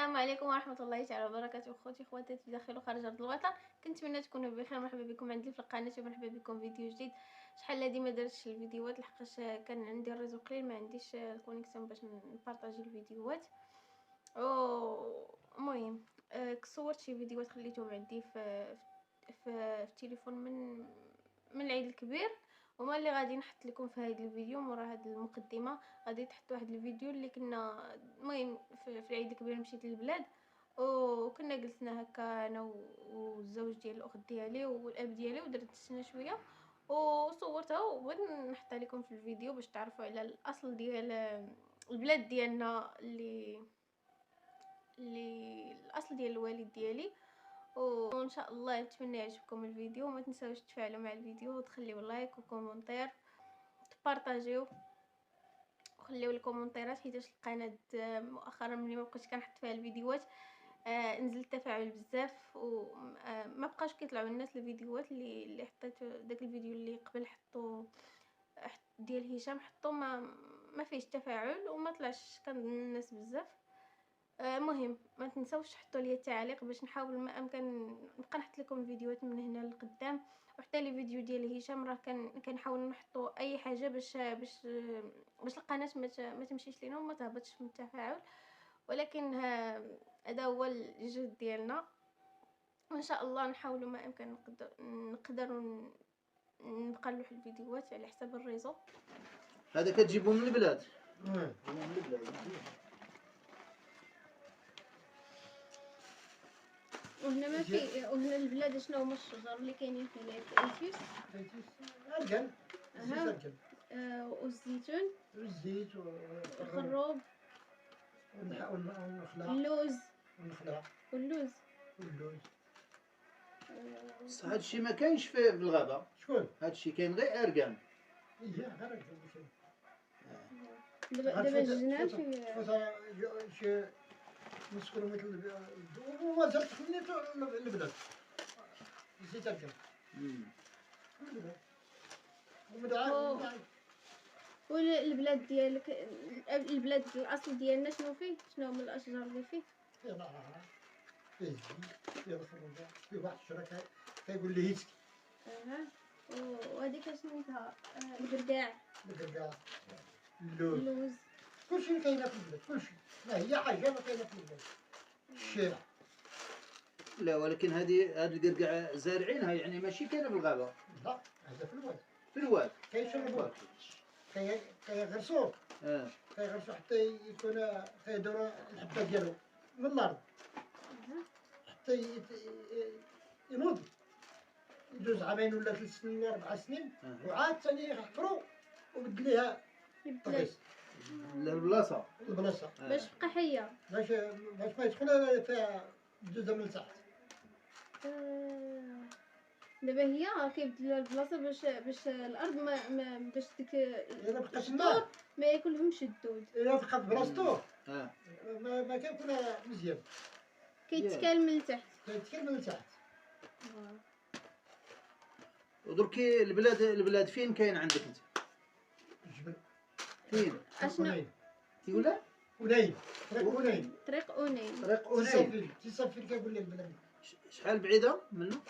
السلام عليكم ورحمة الله تعالى وبركاته. خوتي خواتاتي داخل وخارج أرض الوطن، كنتمنى تكونوا بخير. مرحبا بكم عندي في القناة ومرحبا بكم فيديو جديد. شحال هادي ما درتش الفيديوهات لحقاش كان عندي الريزو قليل، ما عنديش الكونيكسيون باش نبارطاجي الفيديوهات. المهم صورت شي فيديوهات خليتهم عندي في التليفون من العيد الكبير، وما اللي غادي نحط لكم في هذا الفيديو مورا هذه المقدمه. غادي تحط واحد الفيديو اللي كنا المهم في العيد الكبير مشيت للبلاد، وكنا جلسنا هكا انا والزوج ديال الاخت ديالي والاب ديالي ودرنا شويه وصورتها وبغيت نحطها لكم في الفيديو باش تعرفوا على الاصل ديال البلاد ديالنا اللي الاصل ديال الوالد ديالي. وان شاء الله نتمنى يعجبكم الفيديو. وما تنساوش تفاعلوا مع الفيديو وتخليوا لايك وكومنتير تبارطاجيو وخليو الكومنتيرات، حيت القناه مؤخرا ملي ما بقيتش كنحط فيها الفيديوهات نزل التفاعل بزاف، وما بقاش كيطلعوا الناس الفيديوهات اللي حطيت. داك الفيديو اللي قبل حطو ديال هشام حطو ما فيش تفاعل وما طلعش كان الناس بزاف. مهم ما تنساوش تحطوا لي التعليق باش نحاول ما امكن نبقى نحط لكم الفيديوهات من هنا لقدام. وحتى لي فيديو ديال هشام راه كنحاول نحطوا اي حاجه باش القناه ما تمشيش لينا وما تهبطش من التفاعل، ولكن هذا هو الجهد ديالنا. وان شاء الله نحاولوا ما امكن نقدر نبقى نلوح الفيديوهات على حساب الريزو. هذا كتجيبو من البلاد. من البلاد. وهنا ما في، وهنا البلاد شنو هما الشجر اللي كاينين في الايتيس؟ الرجل. والزيتون والزيت والخروب والنخلة. اللوز والنخلة. واللوز. بصح هادشي ما كاينش في الغابة. شكون؟ هادشي كاين غير اركان. غير اركان. دابا جينا شي نسكنوا مثل ومازال تخليت البلاد. نسيت اركان. والبلاد ديالك، البلاد الاصل ديالنا شنو فيه؟ شنو هما الاشجار اللي فيه؟ فيه نعرة، فيه الزيت، فيه الخروجة، فيه واحد الشجرة كيقول لي هيتك. وهذيك سميتها القرقاع. اللوز. كلشي كاينه في البلاد، كلشي. ما هي حاجة ما كاينه في البلاد. الشارع. لا ولكن هاد القرقاع زارعينها، يعني ماشي كاينه في الغابة. لا هذا في الواد. في الواد. كيشربوه. كيغرسوه. كيغرسو حتى يكون كيديروا الحبة ديالو من الأرض. حتى ينوض. يدوز عامين ولا 3 سنين ولا 4 سنين، وعاد ثاني يحفروا وبدل ليها الطقس. البلاصة. باش تبقى حية. باش ما يدخل فيها الجزء من تحت. دابا هي كيبدلوها البلاصه باش الارض ما باش ديك الا بقات الدور ما ياكلهمش الدود. الا بقات بلاصتو ما كيكون مزيان. كيتكال من التحت. ودركي البلاد فين كاين عندك انت؟ الجبل. فين؟ اشنو؟ تيقولها؟ طريق أونين. تيصافي كيقول لي البلاد. شحال بعيدة منه؟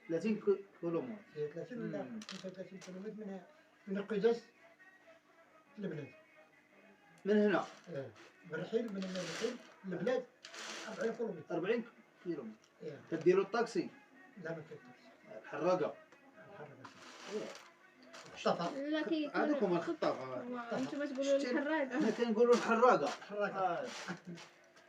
30 كيلومتر. 30 ولا 35 كيلومتر من القدس للبلاد. من هنا؟ من الرحيل للبلاد 40 كيلومتر. 40 كيلومتر. كديروا الطاكسي؟ لا ما كاينش. الحراقة. الخطافة. لا كيكون هذوك الخطافة. انتما تقولوا الحراقة. حنا كنقولوا الحراقة.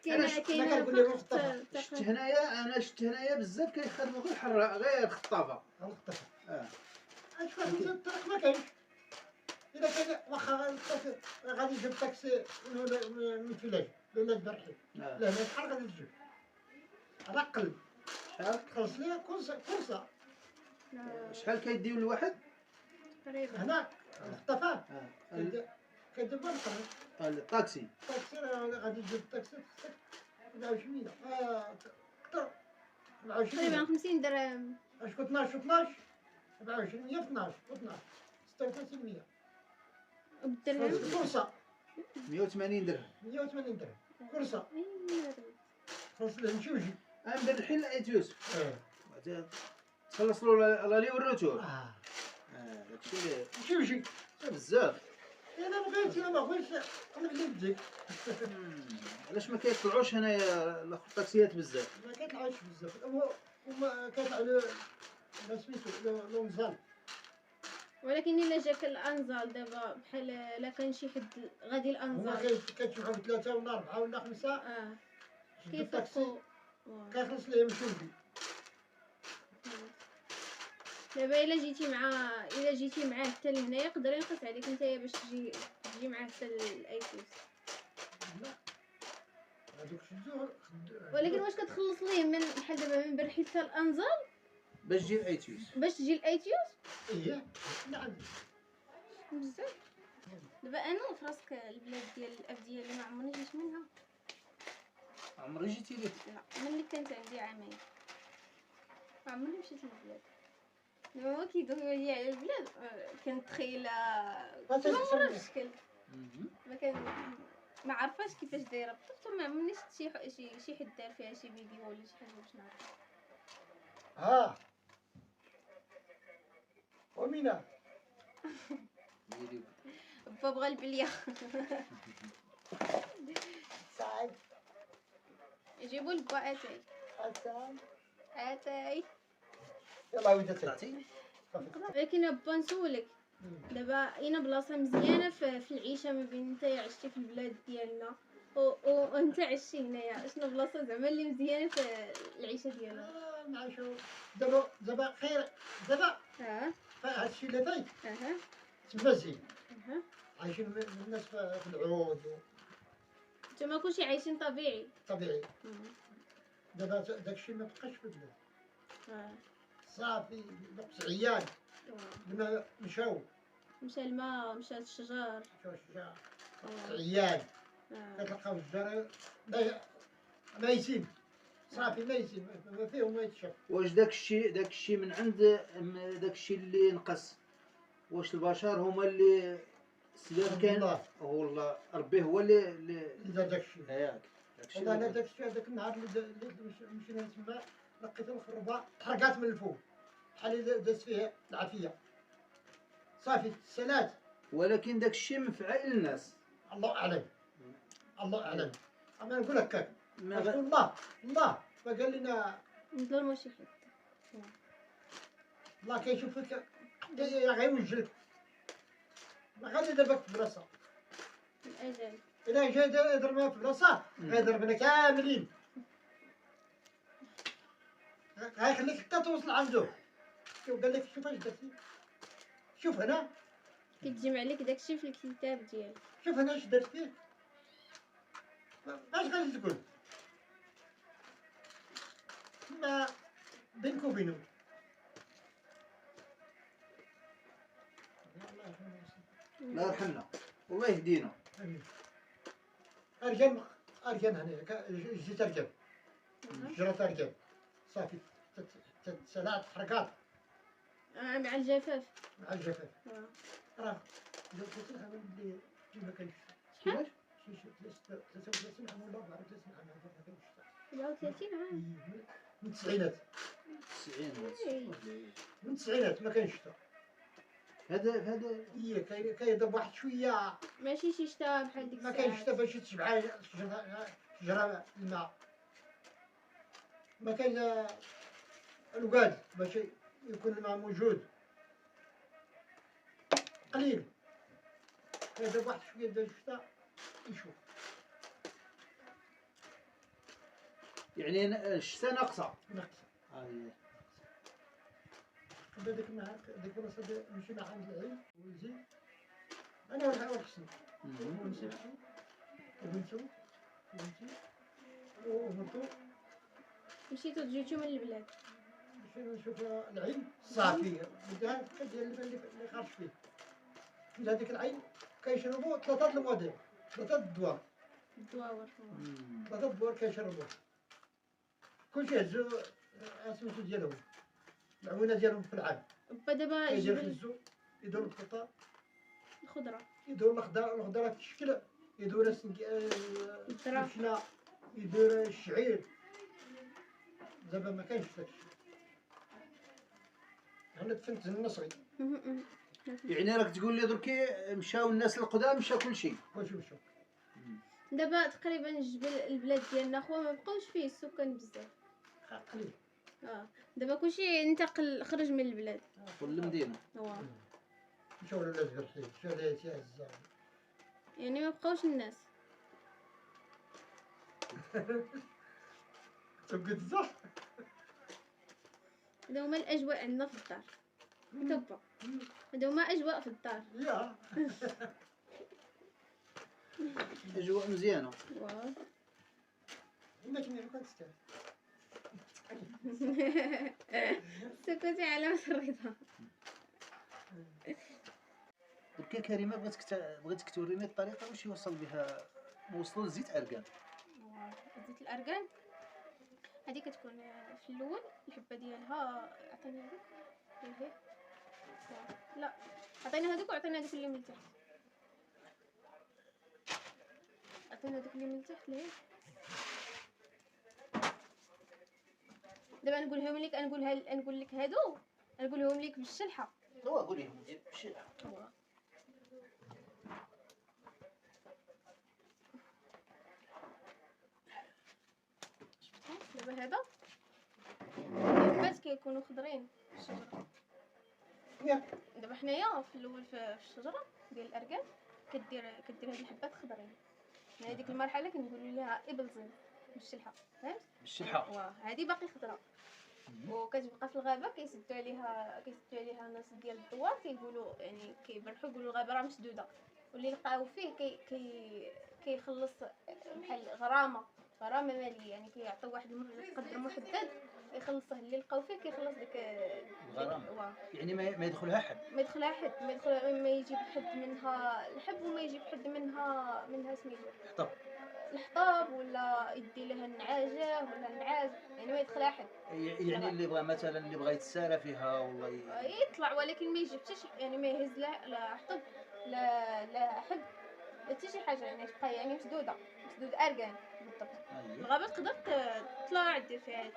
كاينه شفت هنايا بزاف كيخدموا غير الخطافة. شكون الطريق ما كاينش. إلا كان واخا غادي يجيب طاكسي من الفلاج ولا الرحيل. لا شحال غادي تجيب؟ على الأقل شحال تخلص ليها كرسة. شحال كيديو الواحد؟ تقريبا هناك الخطافات كيدير بالقرن. الطاكسي غادي تجيب الطاكسي 24 أكثر. تقريبا 50 درهم. شكون 12 27 100 12 و12 36 100 بالدرهم. كرسة 180 درهم. 180 درهم كرسة. أي خلص له نمشي وجي. من الحين لقيت يوسف. اه. تخلص له الله لي وريتوه. داكشي اللي نمشي وجي. بزاف. انا بغيت ما بغيتش انا بديت نجي. علاش ما كيطلعوش هنايا الاخو الطاكسيات بزاف؟ ما كيطلعوش بزاف وما كيطلع ما سميتو لو نزال. ولكن الا جاك الانزال دابا بحال لا كان شي حد غادي هما الانزال كتشوفوا 3 ولا 4 ولا 5 شدوا الطاكسي كيفوقوا. كيخلص ليه يمشيو ليه. دابا الا جيتي معاه حتى لهنايا يقدر ينقص عليك نتايا باش تجي معاه حتى الايتوس. لا هذوك شدوه. ولكن واش كتخلص ليه من بحال دابا من برحي حتى الانزال باش تجي الايتيوس. باش تجي الايتوس ايه نعم بزاف. دابا انا في راسك البلاد ديال الاب ديالي ما عمرني جيت منها. عمري جيتي ليه؟ لا ملي كانت عندي عامين ما عمرني مشيت للبلاد. دابا هو كيدويو لي على البلاد كنتخيل كل مره بشكل ما عارفاش كيفاش دايره بالضبط. ما عمرني شفت شي حد دار فيها شي فيديو ولا شي حاجه باش نعرف. ومينا با بغى البليه. سعد يجيبوا البا اتاي حسن اتاي. يلا وين تطلع. طلعتي؟ ولكن با نسولك دابا اين بلاصه مزيانه في العيشه ما بين نتايا عشتي في البلاد ديالنا وانت عشتي هنايا؟ شنو بلاصه زعما اللي مزيانه في العيشه ديالنا؟ نعيشو دابا خير دابا هادشي اللي فايت تما زين. عايشين الناس في العود نتوما كلشي عايشين طبيعي. طبيعي. دابا داكشي ما بقاش في البلاد صافي. نقص عيان لما مشاو مشى الماء مشى الشجر مشاو الشجار نقص عيان كتلقاو الشجر ميتين صافي ميتين ما فيهم ما يتشاف. واش داكشي من عند داكشي اللي نقص؟ واش البشر هما اللي السبب كان؟ والله ربي هو اللي دار داكشي. ياك والله انا داكشي هذاك النهار اللي مشينا تما لقيت الخربه تحرقات من الفوق بحال اللي دازت فيها العافيه صافي تسالات. ولكن داكشي منفعل للناس. الله اعلم الله اعلم. اما نقول لك هكاك ما الله ما قال لنا نظلموا شي حد. الله كيشوفك غيوجلك ما غادي يضربك في بلاصه. الاجل الا جا يضربنا في بلاصه غيضربنا كاملين غيخليك حتى توصل عنده. شوف قال لك شوف اش درتي شوف هنا كيتجمع لك داكشي في الكتاب ديالك. شوف هنا اش درت فيه اش غادي تقول ما بينك وبينه. الله يرحمنا والله يهدينا. ارجل هنا جيت ارجل جرات ارجل صافي تسالات حركات مع الجفاف. مع الجفاف. راه لو قلت لها اللي ما كاينش شحال؟ شي 33 عام ولا 34 عام هذا ما كاينش 34 عام من التسعينات. 90 من التسعينات ما كاينش شتا. هذا هي كيضرب واحد شويه ماشي شي شتا بحال ديك ما كاينش شتا باش تشبع شجره الماء. ما كاين الوقاد باش يكون الماء موجود قليل. كيضرب واحد شويه ديال الشتا يشوف. يعني الشتا ناقصه. قبل ديك النهار ديك البلاصه مشينا عند العين وزين انا والحسن ونسيتو وبنتو ومرتو مشيتو جيتو من البلاد. مشينا نشوف العين صافي بدها ديال اللي خارج فيه. في هذيك العين كيشربوا 3 المواضيع 3 الدوار كيشربوا كلشي هزو اسمتو ديالهم العوينه ديالهم في العام. دابا كيجي يخزو يديروا الخطه الخضره يديروا الخضره في الشكل يدور الشنا، يدور الشعير، دابا ما كاينش داكشي. انا دفنت النصري. يعني راك تقول لي دركي مشاو الناس القدام مشى كل شيء. واش مشى؟ دابا تقريبا البلاد ديالنا خو ما بقاوش فيه السكان بزاف. قليل. دابا كلشي انتقل، خرج من البلاد. كل المدينه. مشاو للازقرحي، مشاو لعزام. يعني ما بقاوش الناس. تبقى صح. هذا هما الاجواء عندنا في الدار. تبا هذا هما اجواء في الدار. يا اجواء مزيانه. لكن ما كنتش سكوتي علامة الرضا. دركي كريمه بغيتك توريني الطريقه واش يوصل بها وصلوا لزيت اركان. زيت الاركان هذه كتكون في الاول الحبه ديالها. عطيني هذيك. لا عطينا هذوك وعطينا هذوك اللي من تحت. عطينا هذوك اللي من تحت ليه. دابا نقولهم لك، نقول لك هادو نقولهم لك بالشلحه. قولي لهم بالشلحه. دابا هذا الحبات كيكونوا خضرين في الشجره. دابا حنايا في الاول في الشجره ديال الاركان كدير هاد الحبات خضرين. من هذيك المرحله كنقولوا لها ابل زين بالشلحه، فهمت؟ بالشلحه. هذه باقي خضراء وكتبقى في الغابه. كيسدوا عليها ناس ديال الدوار، كيقولوا يعني كيبرحوا يقولوا الغابه راه مسدوده، واللي لقاو فيه كيخلص بحال غرامه ماليه. يعني كيعطيو واحد القدر محدد يخلصه. اللي لقاو فيه كيخلص ديك الغرامه. يعني ما يدخلها حد. ما يجيب حد منها الحب، وما يجيب حد منها سميتو الحطاب، ولا يدي لها النعاجه ولا النعاج. يعني ما يدخلها حد. يعني اللي بغى مثلا اللي بغى يتسارى فيها والله يطلع، ولكن ما يجيب حتى شي، يعني ما يهز لا حطب لا حب حتى شي حاجه. يعني تبقى يعني مسدود اركان بالضبط. الغابه تقدر تطلع دير فيها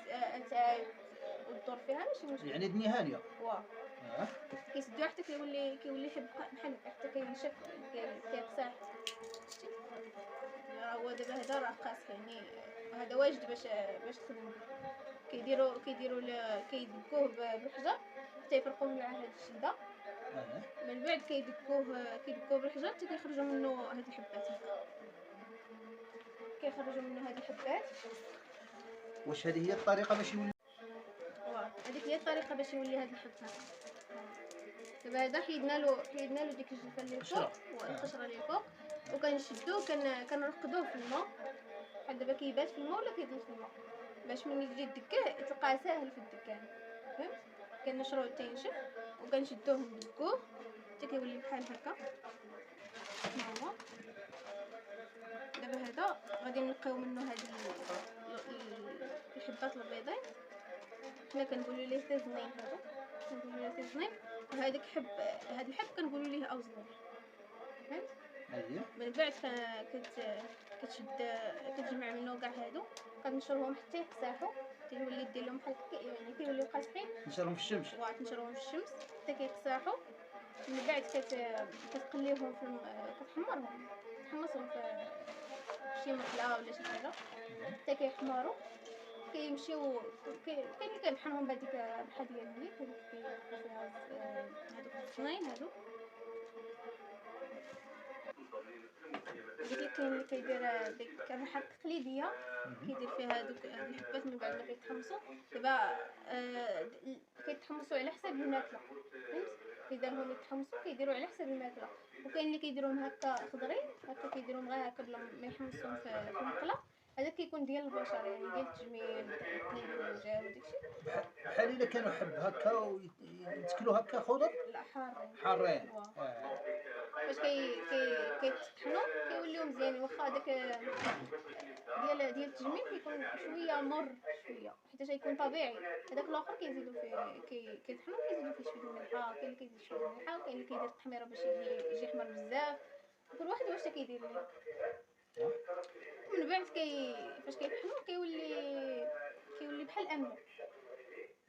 وتدور فيها ماشي مشكل. يعني الدنيا هانيه. كيسدوها حتى كيولي حب بحال حتى كينشف كيقصاح. هو دابا هذا راه قاصح، يعني هذا واجد باش تخدم. كيديروه كيدقوه بالحجر حتى يفرقوا مع هاد الشده. من بعد كيدقوه بالحجر حتى كيخرجوا منه هاد الحبات. واش هذه هي الطريقه باش يولي؟ هذيك هي الطريقه باش يولي هاد الحبات. دابا هذا حيدنا له ديك الجلفه اللي فوق والقشره اللي فوق، وكنشدوه كنرقدوه في الماء. بحال دابا كيبات في الماء ولا كيدوز في الماء، باش ملي تجي تدكيه تلقاه ساهل في الدكان، فهمت؟ كنشروه حتى ينشف وكنشدوه ندكوه حتى كيولي بحال هكا. ها هو دابا هذا غادي نلقاو منه هاد الحبات البيضين. حنا كنقولوا ليه تزنين. وهذاك هاد الحب كنقولوا ليه اوزنين، فهمت؟ من بعد كتجمع منه كاع هادو، كنشرهم حتى يقساحوا، تيولي دير لهم بحال يعني كيوليو قاصحين. تنشرهم في الشمس. تنشرهم في الشمس حتى كيقساحوا. من بعد كتقليهم كتحمصهم في شي مقله ولا شي حاجه حتى كيحمروا. كيمشيو كاين اللي كيطحنهم بهذيك الحديه ديالي فيها هذوك الصنين هادو. ديك كاين اللي كيدير ديك الريحه التقليديه، كيدير فيها هذوك الحبات من بعد ما كيتحمصوا. دابا كيتحمصوا على حساب الماكله، فهمت؟ كيديرهم يتحمصوا كيديروا على حساب الماكله. وكاين اللي كيديروهم هكا خضرين، هكا كيديروهم غير هكا بلا ما يحمصوهم في المقله. هذا كيكون ديال البشر، يعني ديال التجميل التقليدي والجار وداكشي. بحال الا كانوا حب هكا ويتكلوا هكا خضر. لا حارين. فاش كيتطحنوا كيوليو مزيانين. واخا هذاك ديال التجميل كيكون شويه مر شويه حيت يكون طبيعي. هذاك الاخر كيزيدوا فيه كيطحنوا كيزيدوا فيه شويه الملحه. كاين اللي كيزيد شويه الملحه، وكاين اللي كيدير التحميره باش يجي يحمر بزاف. كل واحد واش كيدير ليه. ومن بعد فاش كيطحنو كيولي بحال الامنو.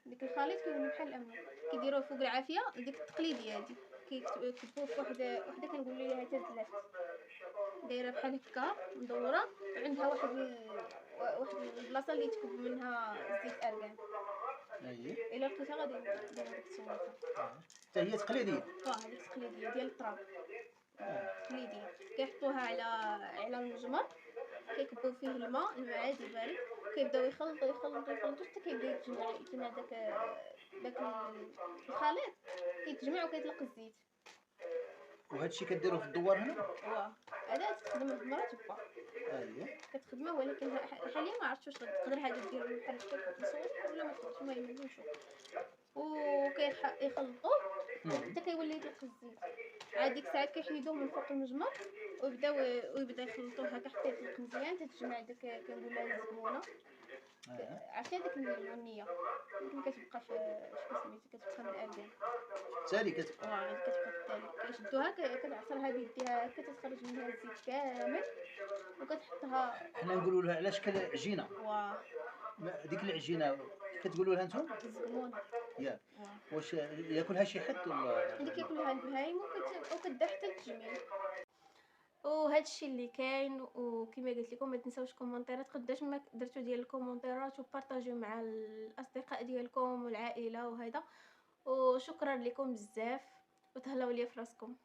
ديك الخليط كيولي بحال الامنو، كيديروه فوق العافيه ديك التقليديه هادي، كيكتبوه في وحده كنقولوا ليها تزلات، دايره بحال هكا مدوره، وعندها واحد البلاصه اللي تكب منها زيت ارغان. اييه الا لقيتها غادي ندير لك تصورتها. حتى هي تقليديه. هذيك التقليديه ديال التراب، تقليديه كيحطوها على المجمر، كيكبوا فيه الماء عادي بارد، كيبداو يخلطوا حتى كيبدا يتجمع داك الخليط، كيتجمع وكيطلق الزيت. وهذا الشيء كديروه في الدوار هنا؟ واه هذا تخدمه مرات با اييه كتخدمه، ولكن حاليا ما عرفتش واش تقدر هذا دير بحال هكا نصور ولا ما تقدرش. المهم نشوف. وكيخلطوه حتى كيولي يطلق الزيت. عاد ديك الساعات كيحيدوه من فوق المجمر ويبدا يخلطوه هكا حتى يطلق مزيان، تتجمع داك كنقولها الزبونه. عرفتي هذيك البنيه اللي كتبقى في سميتو، كتبقى من الارغان تالي كتبقى. هذيك كتبقى في التالي، كيشدوها كتعصرها بيديها هكا، تتخرج منها الزيت كامل وكتحطها. حنا نقولوا لها على شكل عجينه. واه ديك العجينه كتقولوا لها نتوما؟ الزقمونه. ياك واش ياكلها شي حد ولا؟ اللي كياكلها البهايم وكدير حتى التجميل. وهذا الشيء اللي كاين. وكما قلت لكم ما تنساوش كومونتيرات، قداش ما درتوا ديال الكومونتيرات وبارطاجيو مع الاصدقاء ديالكم والعائله وهذا. وشكرا لكم بزاف وتهلاو ليا في راسكم.